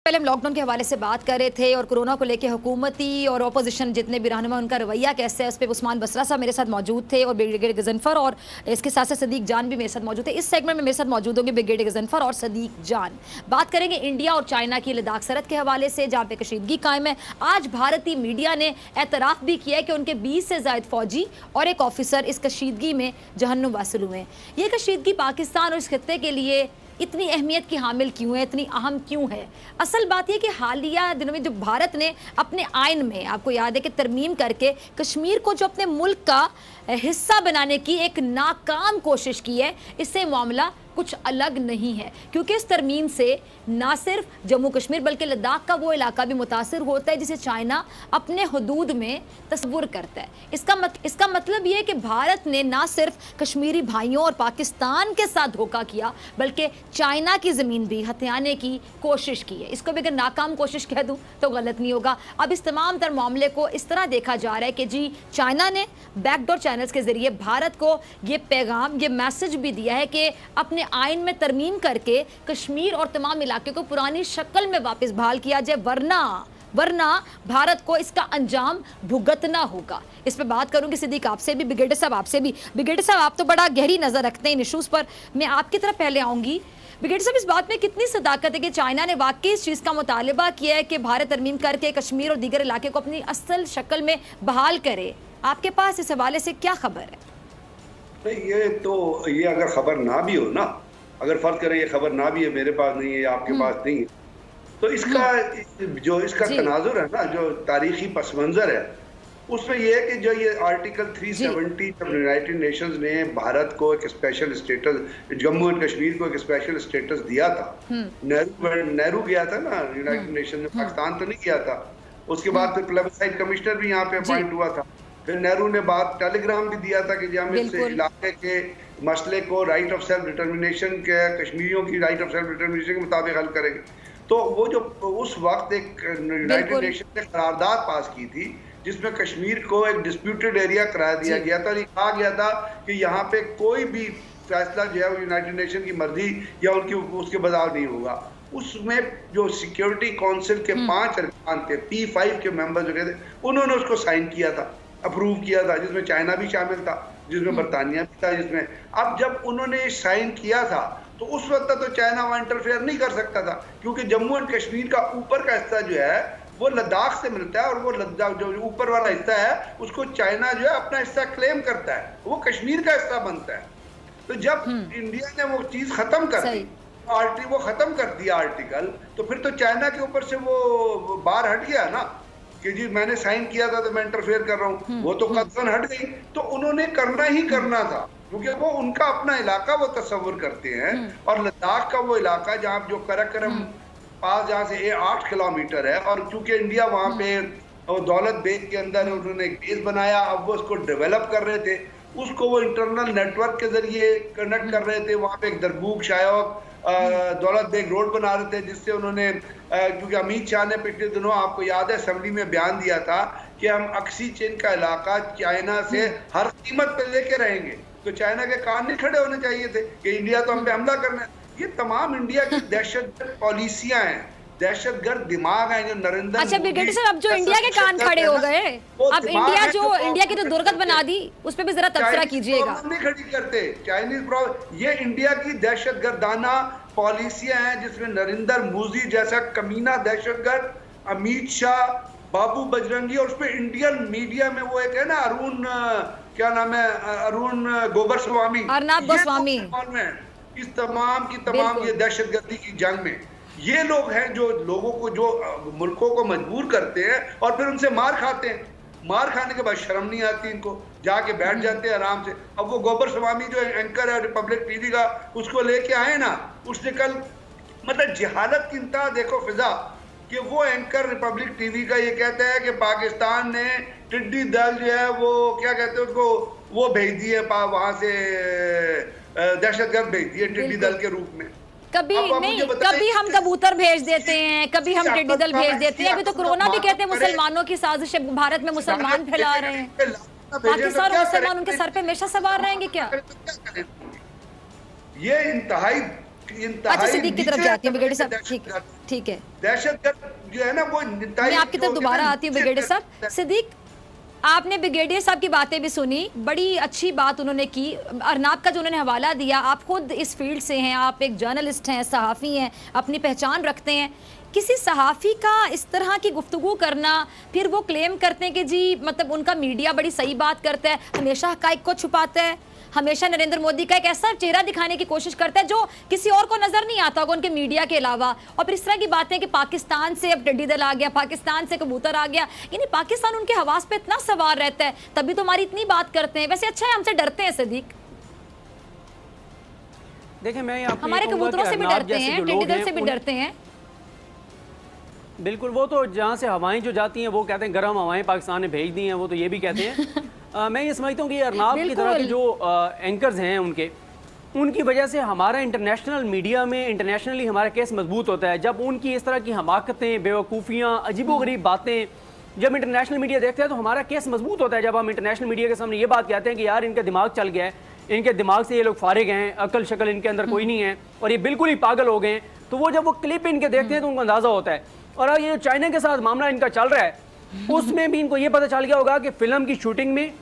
पहले हम लॉकडाउन के हवाले से बात कर रहे थे और कोरोना को लेकर हुकूमती और अपोजिशन जितने भी रहनुमा उनका रवैया कैसे है उस पर उस्मान बसरा साहब मेरे साथ मौजूद थे और ब्रिगेडियर गजनफर और इसके साथ साथ सदीक जान भी मेरे साथ मौजूद थे। इस सेगमेंट में मेरे साथ मौजूद होंगे ब्रिगेडियर गजनफर और सदीक जान। बात करेंगे इंडिया और चाइना की लद्दाख सरहद के हवाले से जहाँ पे कशीदगी कायम है। आज भारतीय मीडिया ने एतराफ़ भी किया है कि उनके 20 से ज़ायद फौजी और एक ऑफिसर इस कशीदगी में जहन्नुम वासिल हुए हैं। ये कशीदगी पाकिस्तान और इस खत्ते के लिए इतनी अहमियत की हामिल क्यों है, इतनी अहम क्यों है? असल बात यह कि हालिया दिनों में जो भारत ने अपने आइन में, आपको याद है कि तरमीम करके कश्मीर को जो अपने मुल्क का हिस्सा बनाने की एक नाकाम कोशिश की है, इससे मामला कुछ अलग नहीं है क्योंकि इस तरमीम से ना सिर्फ जम्मू कश्मीर बल्कि लद्दाख का वो इलाका भी मुतासिर होता है जिसे चाइना अपने हदूद में तस्वुर करता है। इसका मतलब ये है कि भारत ने ना सिर्फ कश्मीरी भाइयों और पाकिस्तान के साथ धोखा किया बल्कि चाइना की ज़मीन भी हथियाने की कोशिश की है। इसको भी अगर नाकाम कोशिश कह दूँ तो गलत नहीं होगा। अब इस तमाम तर मामले को इस तरह देखा जा रहा है कि जी चाइना ने बैकडोर चैनल्स के ज़रिए भारत को ये पैगाम, ये मैसेज भी दिया है कि अपने आइन में तरमीम करके कश्मीर और तमाम इलाके को पुरानी शक्ल में वापस बहाल किया जाए, वरना भारत को इसका अंजाम भुगतना होगा। इस पे बात करूंगी सिद्दीक आपसे भी, ब्रिगेडियर साहब आपसे भी। ब्रिगेडियर साहब आप तो बड़ा गहरी नज़र रखते हैं इन इशूज़ पर, मैं आपकी तरफ पहले आऊँगी। ब्रिगेडियर साहब इस बात में कितनी सदाकत है कि चाइना ने वाकई इस चीज़ का मुतालबा किया है कि भारत तरमीम करके कश्मीर और दीगर इलाके को अपनी असल शक्ल में बहाल करे? आपके पास इस हवाले से क्या खबर है? ये अगर खबर ना भी हो ना, अगर फर्ज करें ये खबर ना भी है, मेरे पास नहीं है, आपके पास नहीं है, तो इसका तनाजुर है ना, जो तारीखी पस मंजर है, उसमें यह है कि जो ये आर्टिकल 370 जब यूनाइटेड नेशंस ने भारत को एक special status, Jammu and Kashmir को एक स्पेशल स्टेटस दिया था, नेहरू गया था ना यूनाइटेड नेशन में, पाकिस्तान तो नहीं गया था। उसके बाद फिर प्लेबसाइट कमिश्नर भी यहाँ पे अपॉइंट हुआ था। फिर नेहरू ने बात टेलीग्राम भी दिया था कि हम इस इलाके के मसले को राइट ऑफ सेल्फ डिटर्मिनेशन के, कश्मीरियों की राइट ऑफ सेल्फ डिटर्मिनेशन के मुताबिक हल करेंगे। तो वो जो उस वक्त एक यूनाइटेड नेशन ने करारदाद पास की थी जिसमें कश्मीर को एक डिस्प्यूटेड एरिया करार दिया गया था और ये कहा गया था कि यहाँ पे कोई भी फैसला जो है वो यूनाइटेड नेशन की मर्जी या उसके बजाव नहीं होगा। उसमें जो सिक्योरिटी काउंसिल के 5 अरकान थे, P5 के मेंबर जो थे, उन्होंने उसको साइन किया था, अप्रूव किया था, जिसमें चाइना भी शामिल था, जिसमें बरतानिया भी था, जिसमें अब जब उन्होंने साइन किया था तो उस वक्त तो चाइना वहां इंटरफेयर नहीं कर सकता था क्योंकि जम्मू एंड कश्मीर का ऊपर का हिस्सा जो है वो लद्दाख से मिलता है और वो लद्दाख जो ऊपर वाला हिस्सा है उसको चाइना जो है अपना हिस्सा क्लेम करता है, वो कश्मीर का हिस्सा बनता है। तो जब इंडिया ने वो चीज खत्म कर दी, वो खत्म कर दिया आर्टिकल, तो फिर तो चाइना के ऊपर से वो बार हट गया ना कि जी मैंने साइन किया था तो मैं इंटरफेयर कर रहा हूँ, वो तो कदम हट गई। तो उन्होंने करना ही करना था क्योंकि वो उनका अपना इलाका वो तस्वर करते हैं और लद्दाख का वो इलाका जहाँ जो कराकरम पास जहाँ से 8 किलोमीटर है और चूंकि इंडिया वहाँ पे दौलत बेग के अंदर उन्होंने एक बेस बनाया, अब वो उसको डेवलप कर रहे थे, उसको वो इंटरनल नेटवर्क के जरिए कनेक्ट कर रहे थे। वहाँ पे एक दरबूक शायक दौलत बेग रोड बना रहे थे जिससे उन्होंने, क्योंकि अमित शाह ने पिछले दिनों आपको याद है असेंबली में बयान दिया था कि हम अक्सी चीन का इलाका चाइना से हर कीमत पे लेके रहेंगे, तो चाइना के कान नहीं खड़े होने चाहिए थे कि इंडिया तो हम पे हमला करना है। ये तमाम इंडिया की दहशतगर्द पॉलिसियां हैं, दहशतगर्द दिमाग है जो नरेंद्र। अच्छा ब्रिगेडियर साहब, अब जो इंडिया के कान खड़े हो गए, अब इंडिया की जो दुर्गत बना दी उस पर भी जरा तबसरा कीजिएगा। नहीं खड़ी करते चाइनीज प्रॉब्लम, ये इंडिया की दहशतगर्दाना पॉलिसियां हैं जिसमें नरेंद्र मोदी जैसा कमीना दहशतगर्द, अमित शाह, बाबू बजरंगी और उसपे इंडियन मीडिया में वो एक है ना अरुण, क्या नाम है, अरुण गोस्वामी, अर्नब गोस्वामी, इस तमाम की तमाम ये दहशतगर्दी की जंग में ये लोग हैं जो लोगों को, जो मुल्कों को मजबूर करते हैं और फिर उनसे मार खाते हैं। मार खाने के बाद शर्म नहीं आती इनको, जाके बैठ जाते हैं आराम से। अब वो गोस्वामी जो एंकर है रिपब्लिक टीवी का, उसको लेके आए ना, उसने कल मतलब जहालत की इंतहा देखो फिजा कि वो एंकर रिपब्लिक टीवी का ये कहता है कि पाकिस्तान ने टिड्डी दल जो है वो क्या कहते हैं उसको, वो भेज दिए वहां से, दहशतगर्द भेज दिए टिड्डी दल के रूप में। कभी नहीं, कभी हम कबूतर भेज देते हैं, कभी हम टिड्डी दल भेज देते हैं। अभी तो कोरोना भी कहते हैं मुसलमानों की साजिश है, भारत में मुसलमान फैला रहे हैं, पाकिस्तान और मुसलमान उनके सर पे हमेशा सवार रहेंगे क्या? ये इंतहाई अच्छा सिद्दीक की तरफ जाती है ब्रिगेडियर साहब, ठीक है। ठीक है, दहशतगर्द जो है ना वो मैं आपकी तरफ दोबारा आती हूँ ब्रिगेडियर साहब। सिद्दीक, आपने ब्रिगेडियर साहब की बातें भी सुनी, बड़ी अच्छी बात उन्होंने की। अरनाब का जो उन्होंने हवाला दिया, आप खुद इस फील्ड से हैं, आप एक जर्नलिस्ट हैं, सहाफ़ी हैं, अपनी पहचान रखते हैं। किसी सहाफ़ी का इस तरह की गुफ्तगू करना, फिर वो क्लेम करते हैं कि जी मतलब उनका मीडिया बड़ी सही बात करता है, हमेशा हक़ाइक़ को छुपाता है, हमेशा नरेंद्र मोदी का एक ऐसा चेहरा दिखाने की कोशिश करता है जो किसी और को नजर नहीं आता होगा उनके मीडिया के अलावा। और फिर इस तरह की बातें कि पाकिस्तान से अब टिड्डी दल आ गया, पाकिस्तान से कबूतर आ गया, यानी पाकिस्तान उनके हवास पे इतना सवार रहता है, तभी तो हमारी इतनी बात करते हैं। वैसे अच्छा है, हमसे डरते हैं सिद्दीक, देखिए मैं हमारे कबूतरों से भी डरते हैं, टिड्डी दल से भी डरते हैं। बिल्कुल, वो तो जहाँ से हवाएं जो जाती हैं वो कहते हैं गर्म हवाएं पाकिस्तान ने भेज दी हैं, वो तो ये भी कहते हैं। मैं ये समझता हूँ कि अरनाब की तरह के जो एंकर्स हैं उनकी वजह से हमारा इंटरनेशनल मीडिया में इंटरनेशनली हमारा केस मजबूत होता है। जब उनकी इस तरह की हमाकतें, बेवकूफ़ियाँ, अजीबोगरीब बातें जब इंटरनेशनल मीडिया देखते हैं तो हमारा केस मजबूत होता है। जब हम इंटरनेशनल मीडिया के सामने ये बात कहते हैं कि यार इनका दिमाग चल गया है, इनके दिमाग से ये लोग फारिग हैं, अकल शक्ल इनके अंदर कोई नहीं है और ये बिल्कुल ही पागल हो गए हैं, तो वो जब वो क्लिप इनके देखते हैं तो उनको अंदाज़ा होता है। और अब ये चाइना के साथ मामला इनका चल रहा है, उसमें भी इनको ये पता चल गया होगा कि फिल्म की शूटिंग में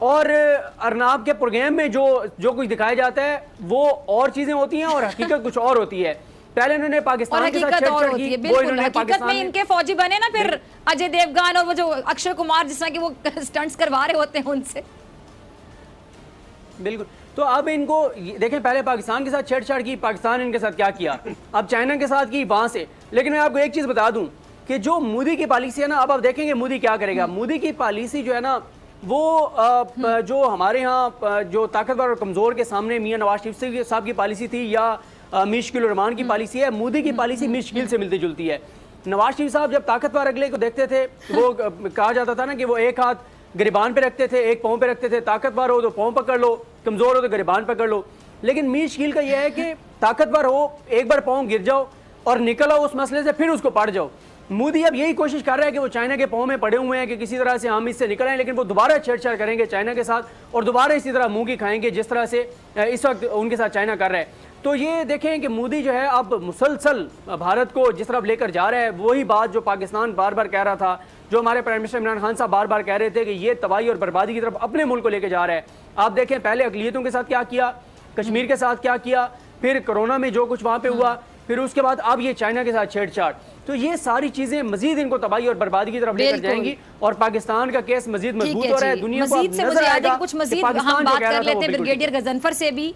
और अरनाब के प्रोग्राम में जो कुछ दिखाया जाता है वो और चीजें होती हैं और हकीकत कुछ और होती है। पहले इन्होंने पाकिस्तान के साथ छेड़छाड़ की, वो इन्होंने पाकिस्तान में इनके फौजी बने ना, फिर अजय देवगन और वो जो अक्षय कुमार जिस तरह की वो स्टंट्स करवा रहे होते हैं उनसे। बिल्कुल, तो अब इनको देखें, पहले पाकिस्तान के साथ छेड़छाड़ की, पाकिस्तान इनके साथ क्या किया, अब चाइना के साथ की वहां से। लेकिन मैं आपको एक चीज बता दूं कि जो मोदी की पॉलिसी है ना, अब आप देखेंगे मोदी क्या करेगा। मोदी की पॉलिसी जो है ना वो जो हमारे यहाँ जो ताकतवर और कमजोर के सामने मियां नवाज शरीफ साहब की पॉलिसी थी या मुश्किल रहमान की पॉलिसी है, मोदी की पॉलिसी मुश्किल से मिलती जुलती है। नवाज शरीफ साहब जब ताकतवर अगले को देखते थे, वो कहा जाता था ना कि वो एक हाथ गिरबान पे रखते थे, एक पाँव पे रखते थे, ताकतवर हो तो पाँव पकड़ लो, कमजोर हो तो गिरबान पकड़ लो। लेकिन मीर शकील का यह है कि ताकतवर हो, एक बार पाँव गिर जाओ और निकल आओ उस मसले से, फिर उसको पड़ जाओ। मोदी अब यही कोशिश कर रहा है कि वो चाइना के पाँव में पड़े हुए हैं कि किसी तरह से हम इससे निकल आए, लेकिन वो दोबारा छेड़छाड़ करेंगे चाइना के साथ और दोबारा इसी तरह मुंह की खाएंगे जिस तरह से इस वक्त उनके साथ चाइना कर रहा है। तो ये देखें कि मोदी जो है अब मुसलसल भारत को जिस तरफ लेकर जा रहा है, वही बात जो पाकिस्तान बार बार कह रहा था, जो हमारे प्राइम मिनिस्टर इमरान खान साहब बार बार कह रहे थे कि ये तबाही और बर्बादी की तरफ अपने मुल्क को लेकर जा रहा है। आप देखें पहले अकलियतों के साथ क्या किया, कश्मीर के साथ क्या किया, फिर कोरोना में जो कुछ वहाँ पे हुआ, फिर उसके बाद अब ये चाइना के साथ छेड़छाड़। तो ये सारी चीजें मजीद इनको तबाही और बर्बादी की तरफ लेकर जाएंगी और पाकिस्तान का केस मजीद मजबूत हो रहा है। दुनिया को नजर आएगा कुछ मजीद हम बात कर लेते हैं ब्रिगेडियर गजनफर से भी।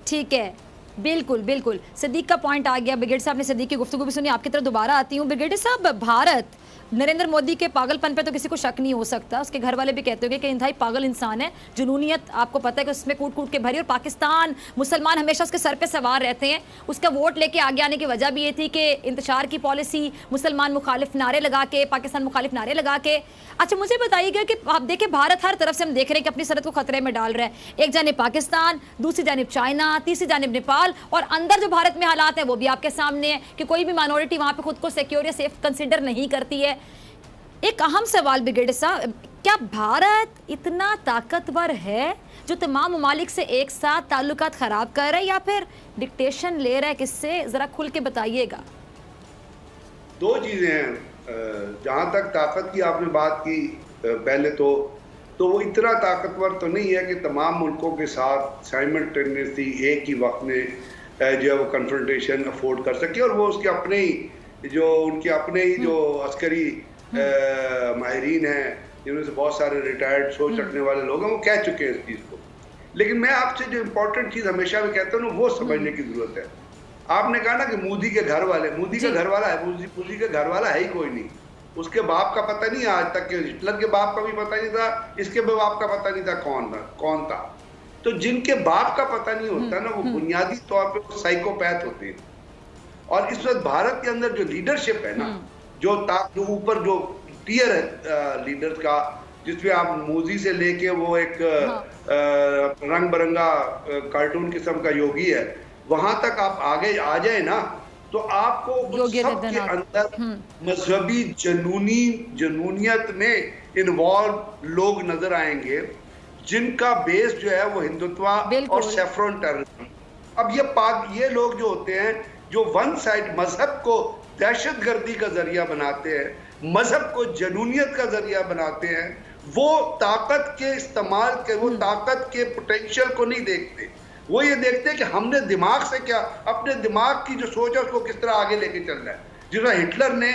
ठीक है, बिल्कुल बिल्कुल, सिद्दीक का पॉइंट आ गया। ब्रिगेडियर साहब ने सिद्दीक की गुफ्तगू भी सुनी, आपकी तरफ दोबारा आती हूँ। ब्रिगेडियर साहब, भारत नरेंद्र मोदी के पागलपन पे तो किसी को शक नहीं हो सकता, उसके घर वाले भी कहते होंगे कि इंतहाई पागल इंसान है, जुनूनियत आपको पता है कि उसमें कूट कूट के भरी, और पाकिस्तान मुसलमान हमेशा उसके सर पे सवार रहते हैं। उसका वोट लेके आगे आने की वजह भी ये थी कि इंतशार की पॉलिसी, मुसलमान मुखालिफ नारे लगा के, पाकिस्तान मुखालिफ नारे लगा के। अच्छा मुझे बताइएगा कि आप देखें भारत हर तरफ से हम देख रहे हैं कि अपनी सरहद को खतरे में डाल रहा है। एक जानिब पाकिस्तान, दूसरी जानिब चाइना, तीसरी जानिब नेपाल, और अंदर जो भारत में हालात हैं वो भी आपके सामने है कि कोई भी माइनॉरिटी वहाँ पे खुद को सिक्योर या सेफ कंसिडर नहीं करती है। एक अहम सवाल ब्रिगेडियर साहब, क्या भारत इतना ताकतवर है जो तमाम ममालिक से एक साथ ताल्लुकात खराब कर रहा है, या फिर डिक्टेशन ले रहा है किससे, जरा खुल के बताइएगा। दो चीजें हैं। जहां तक ताकत की आपने बात की, पहले तो वो इतना ताकतवर तो नहीं है कि तमाम मुल्कों के साथ साइमल्टेनियसली एक ही वक्त में जो है वो कन्फ्रंटेशन अफोर्ड कर सके, और वो उसके अपने ही जो अस्करी माहिरीन हैं, जिनमें से बहुत सारे रिटायर्ड सोच रखने वाले लोग हैं, वो कह चुके हैं इस चीज़ को। लेकिन मैं आपसे जो इम्पोर्टेंट चीज़ हमेशा भी कहता हूँ वो समझने की ज़रूरत है। आपने कहा ना कि मोदी के घर वाले, मोदी का घर वाला है, मोदी का घर वाला है ही कोई नहीं। उसके बाप का पता नहीं आज तक, कि हिटलर के बाप का भी पता नहीं था, इसके बाप का पता नहीं था कौन था। तो जिनके बाप का पता नहीं होता ना, वो बुनियादी तौर पर वो साइकोपैथ होते हैं। और इस वक्त भारत के अंदर जो लीडरशिप है ना, जो ऊपर जो टियर है लीडर्स का, जिसमें आप मोदी से लेके वो एक रंग बिरंगा कार्टून किस्म का योगी है, वहां तक आप आगे आ जाए ना, तो आपको सबके अंदर मजहबी जनूनियत में इन्वॉल्व लोग नजर आएंगे, जिनका बेस जो है वो हिंदुत्व और सेफ्रॉन टेररिज्म। अब ये लोग जो होते हैं, जो वन साइड मजहब को दहशतगर्दी का जरिया बनाते हैं, मजहब को जनूनियत का जरिया बनाते हैं, वो ताकत के इस्तेमाल के, वो ताकत के पोटेंशियल को नहीं देखते। वो ये देखते हैं कि हमने दिमाग से क्या, अपने दिमाग की जो सोच है उसको किस तरह आगे लेके चलना है। जिस तरह हिटलर ने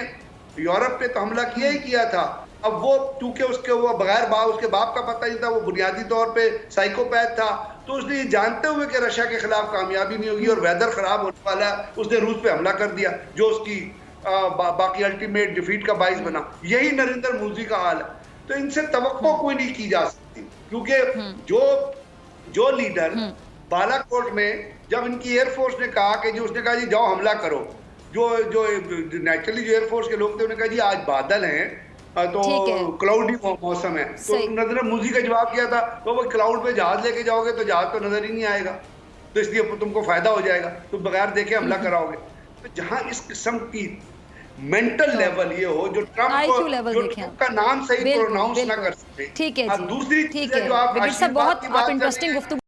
यूरोप पे तो हमला किया ही किया था, अब वो चूंकि उसके वो बगैर बाप, उसके बाप का पता नहीं था, वो बुनियादी तौर पे साइकोपैथ था, तो उसने ये जानते हुए कि रशिया के खिलाफ कामयाबी नहीं होगी और वेदर खराब होने वाला है, उसने रूस पे हमला कर दिया, जो उसकी बाकी अल्टीमेट डिफीट का बाइस बना। यही नरेंद्र मोदी का हाल है। तो इनसे तवक्को कोई नहीं की जा सकती, क्योंकि जो लीडर बालाकोट में जब इनकी एयरफोर्स ने कहा कि जी, उसने कहा जी जाओ हमला करो, जो नेचुरली जो एयरफोर्स के लोग थे उन्होंने कहा जी आज बादल हैं तो क्लाउडी मौसम है, तो नरेंद्र मोदी का जवाब किया था तो वो क्लाउड पे जहाज लेके जाओगे तो जहाज तो नजर ही नहीं आएगा, तो इसलिए तुमको फायदा हो जाएगा, तुम बगैर देखे हमला कराओगे। तो जहां इस किस्म की मेंटल लेवल ये हो, जो ट्रम्प का नाम सही प्रोनाउंस ना कर सके। ठीक है जी, दूसरी ठीक है, जो आप बहुत इंटरेस्टिंग गुफ्तगू